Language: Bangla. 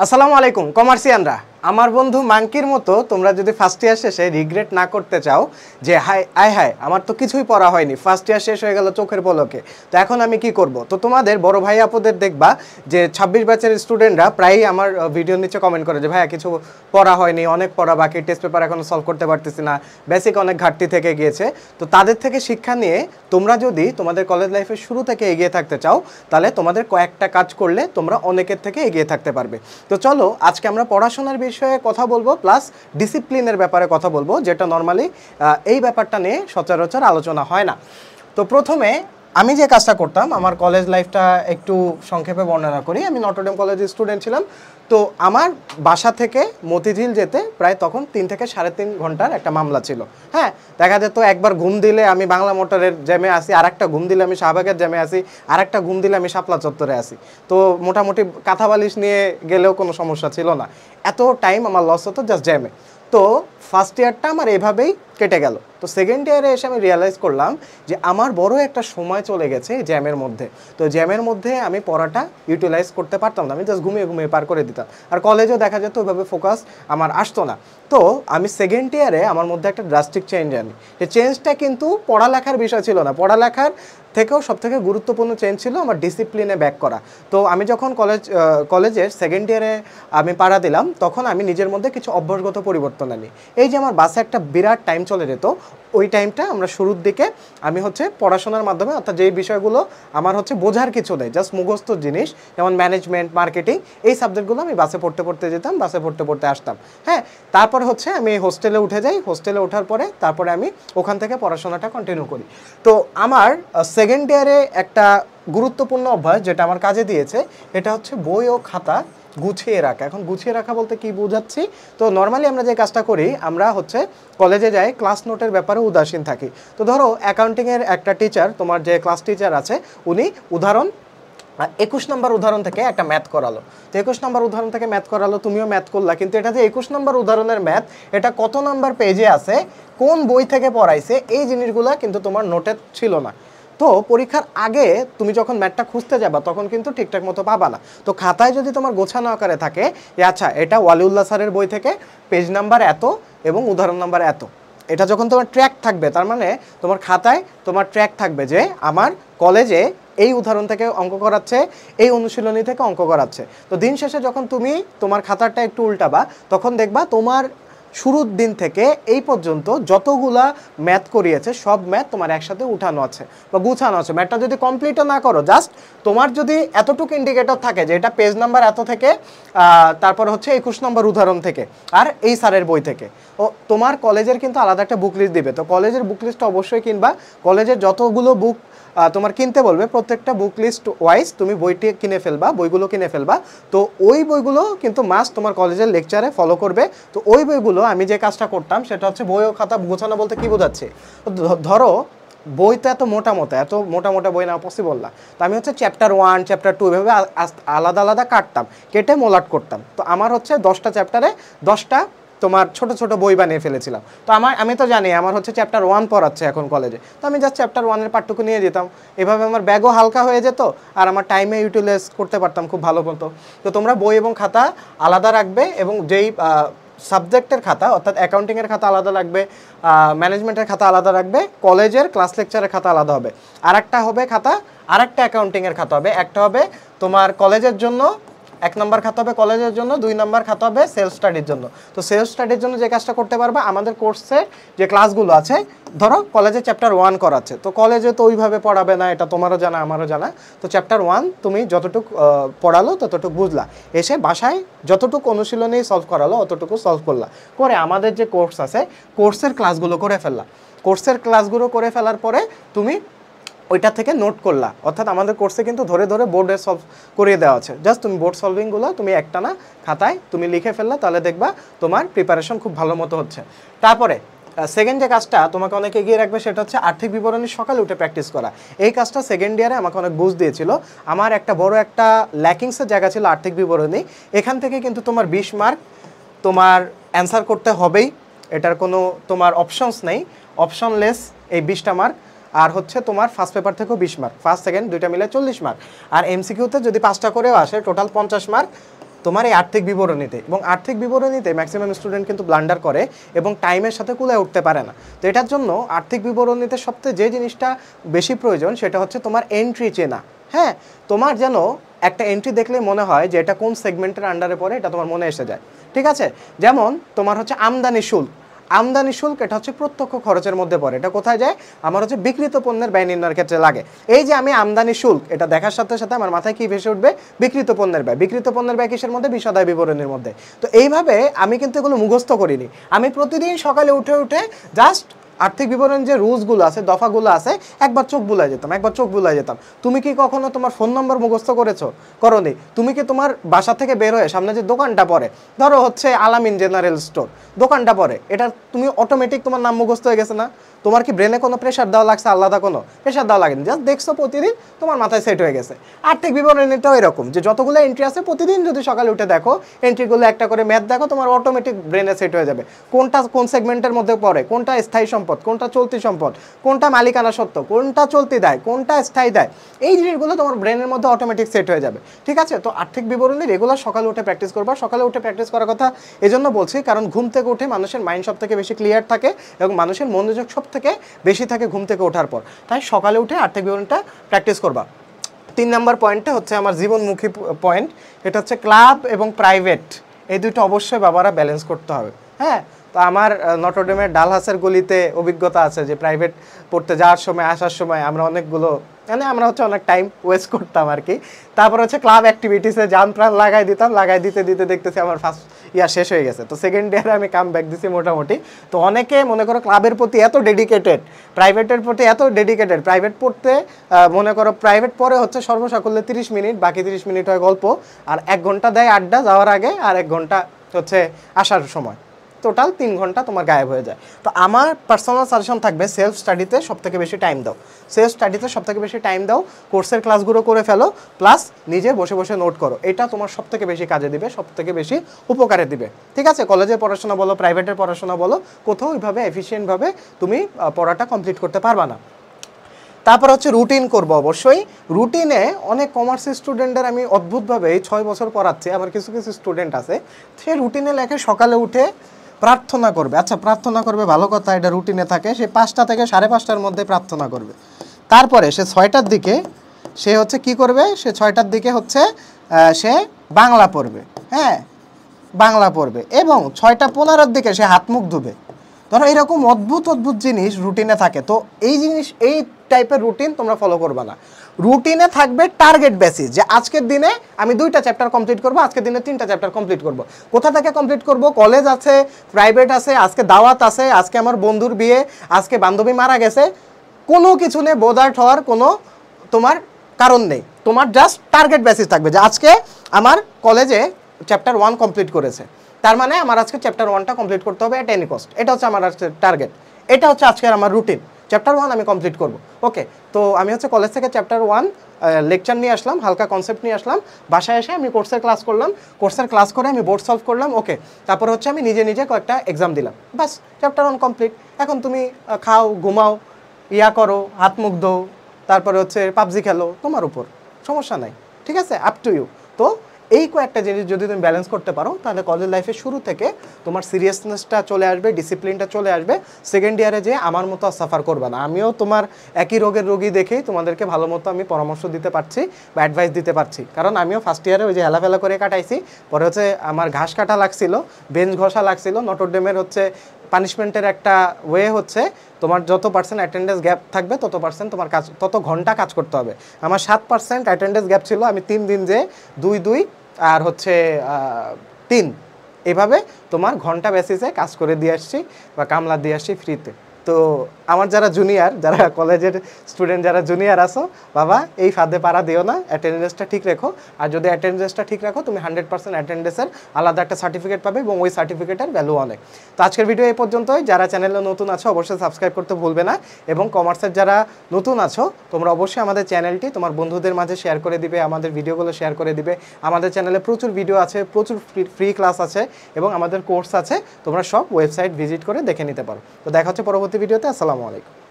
আসসালামু আলাইকুম কমার্সিয়ানরা। আমার বন্ধু মাঙ্কির মতো তোমরা যদি ফার্স্ট ইয়ার শেষে রিগ্রেট না করতে চাও যে হায় আমার তো কিছুই পড়া হয়নি, ফার্স্ট ইয়ার শেষ হয়ে গেল চোখের পলকে, তো এখন আমি কি করব। তো তোমাদের বড় ভাই আপুদের দেখবা যে 26 ব্যাচের স্টুডেন্টরা প্রায়ই আমার ভিডিওর নিচে কমেন্ট করে যে ভাইয়া কিছু পড়া হয়নি, অনেক পড়া বাকি, টেস্ট পেপার এখনো সলভ করতে পারতেছি না, বেসিক অনেক ঘাটতি থেকে গিয়েছে। তো তাদের থেকে শিক্ষা নিয়ে তোমরা যদি তোমাদের কলেজ লাইফের শুরু থেকে এগিয়ে থাকতে চাও তাহলে তোমাদের কয়েকটা কাজ করলে তোমরা অনেকের থেকে এগিয়ে থাকতে পারবে। তো চলো আজকে আমরা পড়াশোনার বিষয়ে কথা বলবো, প্লাস ডিসিপ্লিনের ব্যাপারে কথা বলবো, যেটা নর্মালি এই ব্যাপারটা নিয়ে সচরাচর আলোচনা হয় না। তো প্রথমে আমি যে কাজটা করতাম, আমার কলেজ লাইফটা একটু সংক্ষেপে বর্ণনা করি। আমি নটরডেম কলেজের স্টুডেন্ট ছিলাম। তো আমার বাসা থেকে মতিঝিল যেতে প্রায় তখন 3 থেকে 3.5 ঘন্টার একটা মামলা ছিল। হ্যাঁ, দেখা যেত একবার ঘুম দিলে আমি বাংলা মোটরের জ্যামে আসি, আর একটা ঘুম দিলে আমি শাহবাগের জ্যামে আসি, আর একটা ঘুম দিলে আমি শাপলা চত্বরে আসি। তো মোটামুটি কাঁথা বালিশ নিয়ে গেলেও কোনো সমস্যা ছিল না, এত টাইম আমার লস হতো জাস্ট জ্যামে। তো ফার্স্ট ইয়ারটা আমার এভাবেই কেটে গেল। তো সেকেন্ড ইয়ারে এসে আমি রিয়েলাইজ করলাম যে আমার বড় একটা সময় চলে গেছে জ্যামের মধ্যে। তো জ্যামের মধ্যে আমি পড়াটা ইউটিলাইজ করতে পারতাম না, আমি জাস্ট ঘুমিয়ে ঘুমিয়ে পার করে দিতাম। আর কলেজেও দেখা যেত ওইভাবে ফোকাস আমার আসতো না। তো আমি সেকেন্ড ইয়ারে আমার মধ্যে একটা ড্রাস্টিক চেঞ্জ আনি। এই চেঞ্জটা কিন্তু পড়ালেখার বিষয় ছিল না, পড়ালেখার থেকেও সবথেকে গুরুত্বপূর্ণ চেঞ্জ ছিল আমার ডিসিপ্লিনে ব্যাক করা। তো আমি যখন কলেজের সেকেন্ড ইয়ারে আমি পাড়া দিলাম, তখন আমি নিজের মধ্যে কিছু অভ্যাসগত পরিবর্তন আনি। এই যে আমার বাসে একটা বিরাট টাইম চলে যেত, ওই টাইমটা আমরা শুরুর দিকে আমি পড়াশোনার মাধ্যমে, অর্থাৎ যেই বিষয়গুলো আমার বোঝার কিছু নেই, জাস্ট মুখস্থ জিনিস, যেমন ম্যানেজমেন্ট, মার্কেটিং, এই সাবজেক্টগুলো আমি বাসে পড়তে যেতাম, বাসে পড়তে আসতাম। হ্যাঁ, তারপরে আমি হোস্টেলে উঠে যাই। হোস্টেলে ওঠার পরে তারপরে আমি ওখান থেকে পড়াশোনাটা কন্টিনিউ করি। তো আমার সেকেন্ড ইয়ারে একটা গুরুত্বপূর্ণ অভ্যাস যেটা আমার কাজে দিয়েছে, এটা হচ্ছে বই ও খাতা গুছিয়ে রাখা। এখন গুছিয়ে রাখা বলতে কি বোঝাচ্ছি, তো নর্মালি আমরা যে কাজটা করি, আমরা কলেজে যাই, ক্লাস নোটের ব্যাপারে উদাসীন থাকি। তো ধরো অ্যাকাউন্টিংয়ের একটা টিচার, তোমার যে ক্লাস টিচার আছে, উনি 21 নম্বর উদাহরণ থেকে একটা ম্যাথ করালো। তো 21 নম্বর উদাহরণ থেকে ম্যাথ করালো, তুমিও ম্যাথ করলা, কিন্তু এটা যে 21 নম্বর উদাহরণের ম্যাথ, এটা কত নম্বর পেজে আছে, কোন বই থেকে পড়াইছে, এই জিনিসগুলো কিন্তু তোমার নোটে ছিল না। তো পরীক্ষার আগে তুমি যখন ম্যাথটা খুঁজতে যাবা তখন কিন্তু ঠিকঠাক মতো পাবা না। তো খাতায় যদি তোমার গোছানো আকারে থাকে যে আচ্ছা এটা ওয়ালিউল্লাহ স্যারের বই থেকে পেজ নাম্বার এত এবং উদাহরণ নাম্বার এত, এটা যখন তোমার ট্র্যাক থাকবে, তার মানে তোমার খাতায় তোমার ট্র্যাক থাকবে যে আমার কলেজে এই উদাহরণ থেকে অঙ্ক করাচ্ছে, এই অনুশীলনী থেকে অঙ্ক করাচ্ছে। তো দিন শেষে যখন তুমি তোমার খাতাটা একটু উল্টাবা, তখন দেখবা তোমার শুরুর দিন থেকে এই পর্যন্ত যতগুলা ম্যাথ করিয়েছে সব ম্যাথ তোমার একসাথে উঠানো আছে বা গুছানো আছে। ম্যাথটা যদি কমপ্লিটও না করো, জাস্ট তোমার যদি এতটুকু ইন্ডিকেটর থাকে যে এটা পেজ নাম্বার এত থেকে, তারপর 21 নম্বর উদাহরণ থেকে, আর এই স্যারের বই থেকে। ও তোমার কলেজের কিন্তু আলাদা একটা বুক লিস্ট দিবে। তো কলেজের বুক লিস্টটা অবশ্যই কিনবা। কলেজের যতগুলো বুক তোমার কিনতে বলবে, প্রত্যেকটা বুক লিস্ট ওয়াইজ তুমি বইটি কিনে ফেলবা, বইগুলো কিনে ফেলবা। তো ওই বইগুলো কিন্তু মাস্ট তোমার কলেজের লেকচারে ফলো করবে। তো ওই বইগুলো, আমি যে কাজটা করতাম সেটা বই ও খাতা গোছানো বলতে কি বোঝাচ্ছে, ধরো বই তো এত মোটা বই না পসিবল না। তো আমি চ্যাপ্টার 1, চ্যাপ্টার 2 এভাবে আলাদা আলাদা কাটতাম, কেটে মোলাট করতাম। তো আমার 10টা চ্যাপ্টারে 10টা তোমার ছোট ছোট বই বানিয়ে ফেলেছিলাম। তো আমি তো জানি আমার চ্যাপ্টার 1 পড়াচ্ছে এখন কলেজে, তো আমি জাস্ট চ্যাপ্টার 1-এর পার্টটুকু নিয়ে যেতাম। এভাবে আমার ব্যাগও হালকা হয়ে যেত আর আমার টাইমে ইউটিলাইজ করতে পারতাম খুব ভালো মতো। তো তোমরা বই এবং খাতা আলাদা রাখবে, এবং যেই সাবজেক্টের খাতা, অর্থাৎ অ্যাকাউন্টিংয়ের খাতা আলাদা রাখবে, ম্যানেজমেন্টের খাতা আলাদা রাখবে, কলেজের ক্লাস লেকচারের খাতা আলাদা হবে। আরেকটা হবে খাতা, আরেকটা অ্যাকাউন্টিংয়ের খাতা হবে। একটা হবে তোমার কলেজের জন্য, 1 নম্বর খাতা হবে কলেজের জন্য, 2 নম্বর খাতা হবে সেলফ স্টাডির জন্য। তো সেলফ স্টাডির জন্য যে কাজটা করতে পারবা, আমাদের কোর্সে যে ক্লাসগুলো আছে, ধরো কলেজে চ্যাপ্টার 1 করাচ্ছে, তো কলেজে তো ওইভাবে পড়াবে না, এটা তোমারও জানা আমারও জানা। তো চ্যাপ্টার 1 তুমি যতটুকু পড়ালো ততটুকু বুঝলা, এসে বাসায় যতটুকু অনুশীলনী সলভ করালো অতটুকু সলভ করলা, করে আমাদের যে কোর্স আছে কোর্সের ক্লাসগুলো করে ফেললা। কোর্সের ক্লাসগুলো করে ফেলার পরে তুমি ওইটা থেকে নোট করলা, অর্থাৎ আমাদের কোর্সে কিন্তু ধরে ধরে বোর্ডে সলভ করিয়ে দেওয়া আছে। জাস্ট তুমি বোর্ড সলভিংগুলো তুমি একটানা খাতায় তুমি লিখে ফেললা, তাহলে দেখবা তোমার প্রিপারেশন খুব ভালো মতো হচ্ছে। তারপরে সেকেন্ড যে কাজটা তোমাকে অনেক এগিয়ে রাখবে, সেটা আর্থিক বিবরণী সকালে উঠে প্র্যাকটিস করা। এই কাজটা সেকেন্ড ইয়ারে আমাকে অনেক বুঝ দিয়েছিল। আমার একটা বড় একটা ল্যাকিংসের জায়গা ছিল আর্থিক বিবরণী। এখান থেকে কিন্তু তোমার 20 মার্ক তোমার অ্যান্সার করতে হবেই, এটার কোনো তোমার অপশনস নেই, অপশনলেস এই 20টা মার্ক। আর তোমার ফার্স্ট পেপার থেকেও 20 মার্ক, ফার্স্ট সেকেন্ড দুইটা মিলে 40 মার্ক। আর এমসিকিউতে যদি 5টা করেও আসে টোটাল 50 মার্ক। তোমার এই আর্থিক বিবরণীতে। এবং আর্থিক বিবরণীতে ম্যাক্সিমাম স্টুডেন্ট কিন্তু ব্লান্ডার করে এবং টাইমের সাথে কুলায় উঠতে পারে না। তো এটার জন্য আর্থিক বিবরণীতে সবচেয়ে যে জিনিসটা বেশি প্রয়োজন সেটা হচ্ছে তোমার এন্ট্রি চেনা। হ্যাঁ, তোমার যেন একটা এন্ট্রি দেখলে মনে হয় যে এটা কোন সেগমেন্টের আন্ডারে পড়ে, এটা তোমার মনে এসে যায়। ঠিক আছে, যেমন তোমার হচ্ছে আমদানি শুল্ক। আমদানি শুল্ক এটা হচ্ছে প্রত্যক্ষ খরচের মধ্যে পড়ে। এটা কোথায় যায়? আমার হচ্ছে বিক্রিত পণ্যের ব্যয় নির্ণয়ের ক্ষেত্রে লাগে। এই যে আমি আমদানি শুল্ক এটা দেখার সাথে সাথে আমার মাথায় কি ভেসে উঠবে? বিক্রিত পণ্যের ব্যয়। বিক্রিত পণ্যের ব্যয় কিসের মধ্যে? বিশদায় বিবরণীর মধ্যে। তো এইভাবে আমি কিন্তু এগুলো মুখস্থ করিনি। আমি প্রতিদিন সকালে উঠে উঠে জাস্ট আর্থিক বিবরণ যে রুলসগুলো আছে, দফাগুলো আছে, একবার চোখ বুলাই যেতাম। তুমি কি কখনো তোমার ফোন নম্বর মুখস্থ করেছো? করোনি। তুমি কি তোমার বাসা থেকে বের হয়ে সামনে যে দোকানটা পড়ে, ধরো হচ্ছে আলামিন জেনারেল স্টোর, দোকানটা পড়ে, এটা তুমি অটোমেটিক তোমার নাম মুখস্থ হয়ে গেছে না? তোমার কি ব্রেনে কোনো প্রেশার দেওয়া লাগছে? আলাদা কোনো প্রেশার দেওয়া লাগেনি, জাস্ট দেখছো প্রতিদিন, তোমার মাথায় সেট হয়ে গেছে। আর্থিক বিবরণীটাও এরকম, যে যতগুলো এন্ট্রি আছে প্রতিদিন যদি সকালে উঠে দেখো, এন্ট্রিগুলো একটা করে ম্যাথ দেখো, তোমার অটোমেটিক ব্রেনে সেট হয়ে যাবে কোনটা কোন সেগমেন্টের মধ্যে পড়ে, কোনটা স্থায়ী সম্পদ, কোনটা চলতি সম্পদ, কোনটা মালিকানা সত্ত্ব, কোনটা চলতি দায়, কোনটা স্থায়ী দায়। এই জিনিসগুলো তোমার ব্রেনের মধ্যে অটোমেটিক সেট হয়ে যাবে। ঠিক আছে, তো আর্থিক বিবরণী রেগুলার সকালে উঠে প্র্যাকটিস করবা। সকালে উঠে প্র্যাকটিস করার কথা এজন্য বলছি, কারণ ঘুম থেকে উঠে মানুষের মাইন্ড সব থেকে বেশি ক্লিয়ার থাকে এবং মানুষের মনোযোগ সব থেকে বেশি থাকে ঘুম থেকে ওঠার পর। তাই সকালে উঠে আর্থিক বিবরণীটা প্র্যাকটিস করবা। 3 নম্বর পয়েন্টটা হচ্ছে আমার জীবনমুখী পয়েন্ট, এটা হচ্ছে ক্লাব এবং প্রাইভেট, এই দুটো অবশ্যই বাবারা ব্যালেন্স করতে হবে। হ্যাঁ, তো আমার নটরডেমের ডালহাসের গলিতে অভিজ্ঞতা আছে যে প্রাইভেট পড়তে যাওয়ার সময় আসার সময় আমরা অনেকগুলো আমরা হচ্ছে অনেক টাইম ওয়েস্ট করতাম আর কি। তারপর হচ্ছে ক্লাব অ্যাক্টিভিটিসে জান প্রাণ লাগাই দিতে দেখতেছি আমার ফার্স্ট ইয়ার শেষ হয়ে গেছে। তো সেকেন্ড ইয়ারে আমি কাম ব্যাক দিছি মোটামুটি। তো অনেকে মনে করো ক্লাবের প্রতি এত ডেডিকেটেড, প্রাইভেটের প্রতি এত ডেডিকেটেড, প্রাইভেট পড়তে মনে করো প্রাইভেট পরে হচ্ছে সর্বসাকুল্যে 30 মিনিট, বাকি 30 মিনিট হয় গল্প, আর 1 ঘন্টা দেয় আড্ডা যাওয়ার আগে, আর 1 ঘন্টা হচ্ছে আসার সময়, টোটাল 3 ঘন্টা তোমার গায়েব হয়ে যায়। তো আমার পার্সোনাল সাজেশন থাকবে সেলফ স্টাডিতে সবথেকে বেশি টাইম দাও, কোর্সের ক্লাসগুলো করে ফেলো, প্লাস নিজে বসে বসে নোট করো। এটা তোমার সবথেকে বেশি কাজে দিবে, সবথেকে বেশি উপকারে দিবে। ঠিক আছে, কলেজের পড়াশোনা বলো, প্রাইভেটের পড়াশোনা বলো, কোথাও ওইভাবে এফিশিয়েন্টভাবে তুমি পড়াটা কমপ্লিট করতে পারবা না। তারপর হচ্ছে রুটিন করবো অবশ্যই। রুটিনে অনেক কমার্স স্টুডেন্টদের আমি অদ্ভুতভাবে 6 বছর পড়াচ্ছি, আবার কিছু স্টুডেন্ট আছে সে রুটিনে লেখে সকালে উঠে প্রার্থনা করবে। আচ্ছা, প্রার্থনা করবে ভালো কথা, এটা রুটিনে থাকে। সে 5টা থেকে 5:30টার মধ্যে প্রার্থনা করবে। তারপরে সে 6টার দিকে সে হচ্ছে কি করবে? সে 6টার দিকে হচ্ছে সে বাংলা পড়বে। হ্যাঁ, বাংলা পড়বে এবং 6:15-র দিকে সে হাত মুখ ধুবে। ধরো এরকম অদ্ভুত জিনিস রুটিনে থাকে। তো এই টাইপের রুটিন তোমরা ফলো করবে না। রুটিনে থাকবে টার্গেট বেসিস, যে আজকের দিনে আমি 2টা চ্যাপ্টার কমপ্লিট করবো, আজকের দিনে 3টা চ্যাপ্টার কমপ্লিট করবো। কোথা থেকে কমপ্লিট করব? কলেজ আছে, প্রাইভেট আছে, আজকে দাওয়াত আছে, আজকে আমার বন্ধুর বিয়ে, আজকে বান্ধবী মারা গেছে, কোনো কিছু নেই বোদার্ট হওয়ার কোনো তোমার কারণ নেই। তোমার জাস্ট টার্গেট বেসিস থাকবে যে আজকে আমার কলেজে চ্যাপ্টার 1 কমপ্লিট করেছে, তার মানে আমার আজকে চ্যাপ্টার 1টা কমপ্লিট করতে হবে এট এনি কস্ট। এটা হচ্ছে আমার আজকে টার্গেট, এটা হচ্ছে আজকের আমার রুটিন। চ্যাপ্টার 1 আমি কমপ্লিট করব। ওকে, তো আমি হচ্ছে কলেজ থেকে চ্যাপ্টার 1 লেকচার নিয়ে আসলাম, হালকা কনসেপ্ট নিয়ে আসলাম, বাসায় এসে আমি কোর্সের ক্লাস করলাম, কোর্সের ক্লাস করে আমি বোর্ড সলভ করলাম। ওকে, তারপর হচ্ছে আমি নিজে কয়েকটা এক্সাম দিলাম, বাস চ্যাপ্টার 1 কমপ্লিট। এখন তুমি খাও, ঘুমাও, ইয়া করো, হাত মুখ ধো, তারপরে হচ্ছে পাবজি খেলো, তোমার উপর, সমস্যা নাই। ঠিক আছে, আপ টু ইউ। তো এই কয়েকটা জিনিস যদি তুমি ব্যালেন্স করতে পারো, তাহলে কলেজ লাইফের শুরু থেকে তোমার সিরিয়াসনেসটা চলে আসবে, ডিসিপ্লিনটা চলে আসবে। সেকেন্ড ইয়ারে যে আমার মতো সাফার করবে না। আমিও তোমার একই রোগের রোগী দেখেই তোমাদেরকে ভালো মতো আমি পরামর্শ দিতে পারছি বা অ্যাডভাইস দিতে পারছি, কারণ আমিও ফার্স্ট ইয়ারে ওই যে হেলাফেলা করে কাটাইছি। পরে হচ্ছে আমার ঘাস কাটা লাগছিল, বেঞ্চ ঘষা লাগছিল। নটরডেমের হচ্ছে পানিশমেন্টের একটা ওয়ে হচ্ছে তোমার যত পার্সেন্ট অ্যাটেন্ডেন্স গ্যাপ থাকবে তত পার্সেন্ট তোমার কাজ, তত ঘন্টা কাজ করতে হবে। আমার 7% অ্যাটেন্ডেন্স গ্যাপ ছিল, আমি 3 দিন যে 2 আর হচ্ছে 3 এভাবে তোমার ঘন্টা বেসিসে কাজ করে দিয়ে আসছি বা কামলা দিয়ে আসছি ফ্রিতে। তো আমার যারা জুনিয়র, যারা কলেজের স্টুডেন্ট, যারা জুনিয়র আসো, বাবা এই ফাঁদে পাড়া দিও না, অ্যাটেন্ডেন্সটা ঠিক রেখো। আর যদি অ্যাটেন্ডেন্সটা ঠিক রাখো, তুমি 100% অ্যাটেন্ডেন্সের আলাদা একটা সার্টিফিকেট পাবে এবং ওই সার্টিফিকেটের ভ্যালু অনেক। তো আজকের ভিডিও এই পর্যন্তই। যারা চ্যানেলে নতুন আছো অবশ্যই সাবস্ক্রাইব করতে ভুলবে না, এবং কমার্সের যারা নতুন আছো তোমরা অবশ্যই আমাদের চ্যানেলটি তোমার বন্ধুদের মাঝে শেয়ার করে দিবে, আমাদের ভিডিওগুলো শেয়ার করে দিবে। আমাদের চ্যানেলে প্রচুর ভিডিও আছে, প্রচুর ফ্রি ক্লাস আছে এবং আমাদের কোর্স আছে, তোমরা সব ওয়েবসাইট ভিজিট করে দেখে নিতে পারো। তো দেখা হচ্ছে পরবর্তী ভিডিওতে। আসসালামু আলাইকুম।